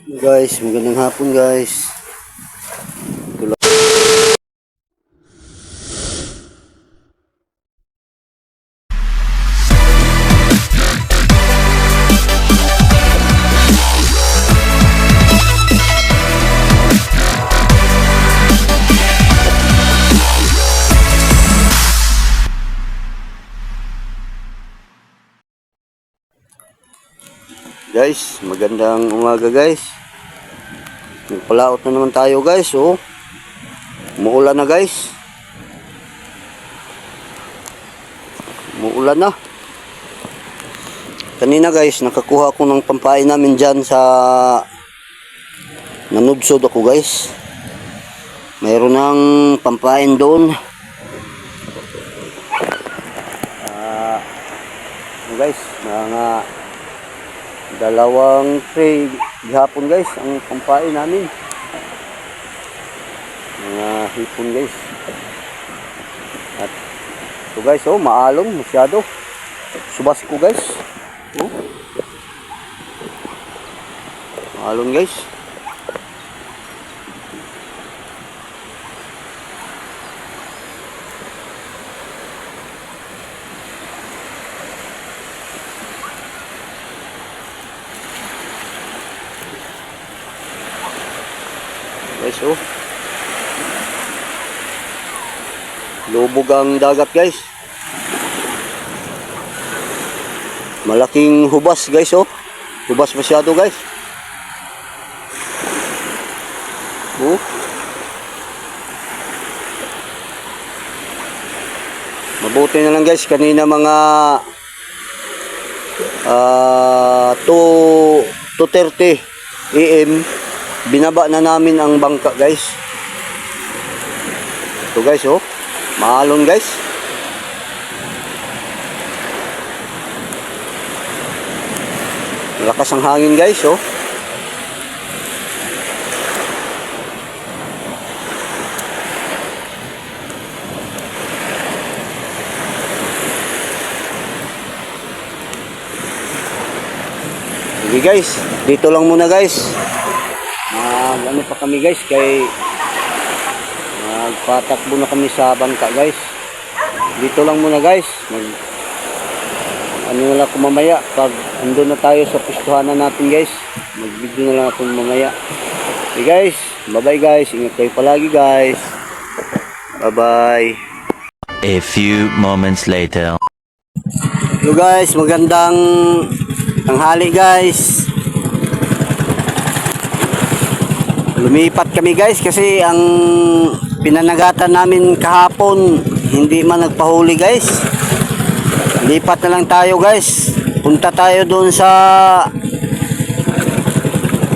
Guys, magandang hapon guys. Guys, magandang umaga guys. Nagpalaot na naman tayo guys. Oh, umuulan na guys. Umuulan na. Kanina guys, nakakuha ako ng pampain namin dyan sa nanudsod ako guys. Mayroon ng pampain doon. Guys, mga dalawang tray gihapon guys ang pampain namin. Mga hipon guys. At ito guys, oh, maalon masyado. Subas ko guys. Oh. Maalon guys. Guys, oh. Lubog ang dagat guys. Malaking hubas guys, oh. Hubas masyado guys. Oh. Mabuti na lang guys, kanina mga 2:30 AM binaba na namin ang bangka guys. Ito guys, oh, maalon guys. Malakas ang hangin guys, oh. Sige guys, dito lang muna guys. Ano pa kami guys, kay magpatakbo na kami sa bangka guys. Dito lang muna guys. Ano na lang ako mamaya pag andun na tayo sa pistuhanan natin guys. Mag-video na lang ako mamaya. Okay guys, bye bye guys. Ingat kayo palagi guys. Bye bye. A few moments later. Hello guys, magandang tanghali guys. Lumipat kami guys kasi ang pinanagatan namin kahapon hindi man nagpahuli guys. Lipat na lang tayo guys. Punta tayo doon sa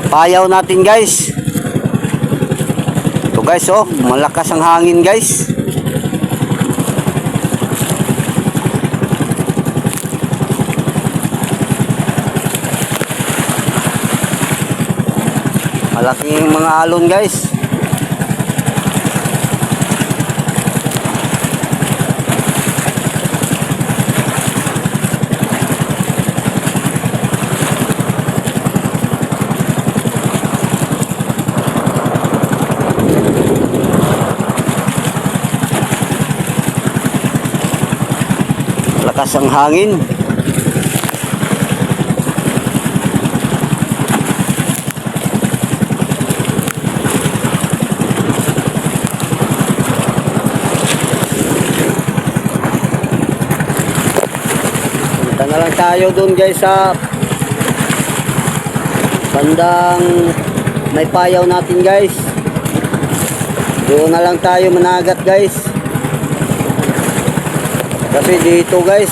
payaw natin guys. Ito guys, oh, malakas ang hangin guys. Malaking mga alon guys. Malakas ang hangin. Na lang tayo doon guys sa bandang may payaw natin guys. Doon na lang tayo managat guys. Kasi dito guys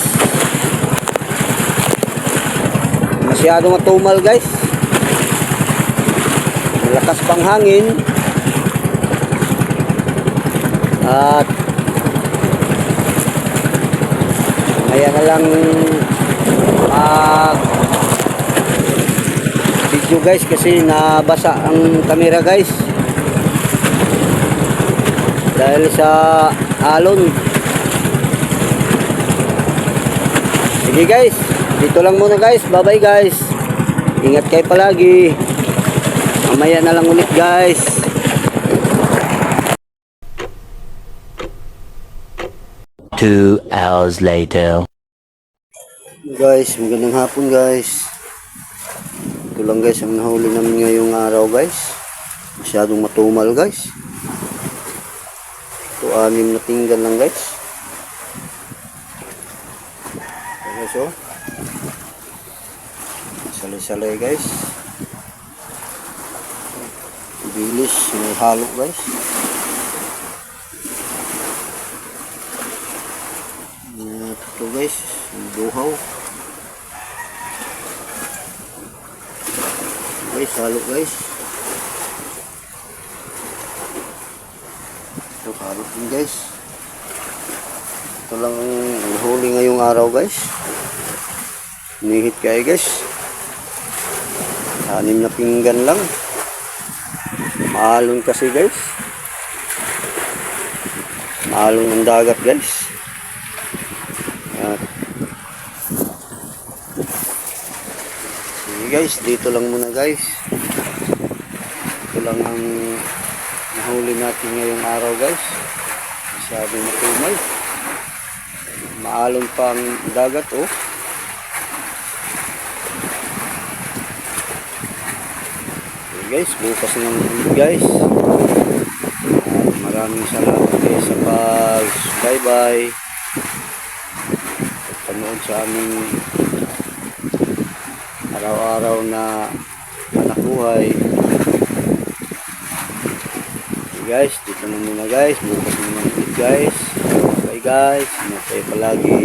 masyado matumal guys. Malakas pang hangin. At kaya na lang video guys kasi nabasa ang camera guys dahil sa alon. Sige guys, dito lang muna guys. Bye bye guys. Ingat kayo palagi. Mamaya na lang ulit guys. Two hours later. Guys, magandang hapon guys. Ito lang guys ang nahuli namin ngayong araw guys. Masyadong matumal guys. Ito 6 na tinggan lang guys. Ito guys oh. Salay-salay guys. Bilis, may halo guys. Ito guys, duhaw. Guys, halo guys. Ito halo din guys. Ito lang ang huli ngayong araw guys. Nihit kayo guys. 6 na pinggan lang. Maalon kasi guys. Maalon ang dagat guys. Yan. Sige guys, dito lang muna guys. Ito lang ang nahuli natin ngayong araw guys. Masyadong matumay. Maalon pa ang dagat oh. Guys, bukas na naman ulit guys. Maraming salamat guys sa bye bye panood sa aming araw-araw na panakuhay. Okay guys, dito na muna guys. Bukas na naman ulit guys. Bye guys, ingat kayo palagi.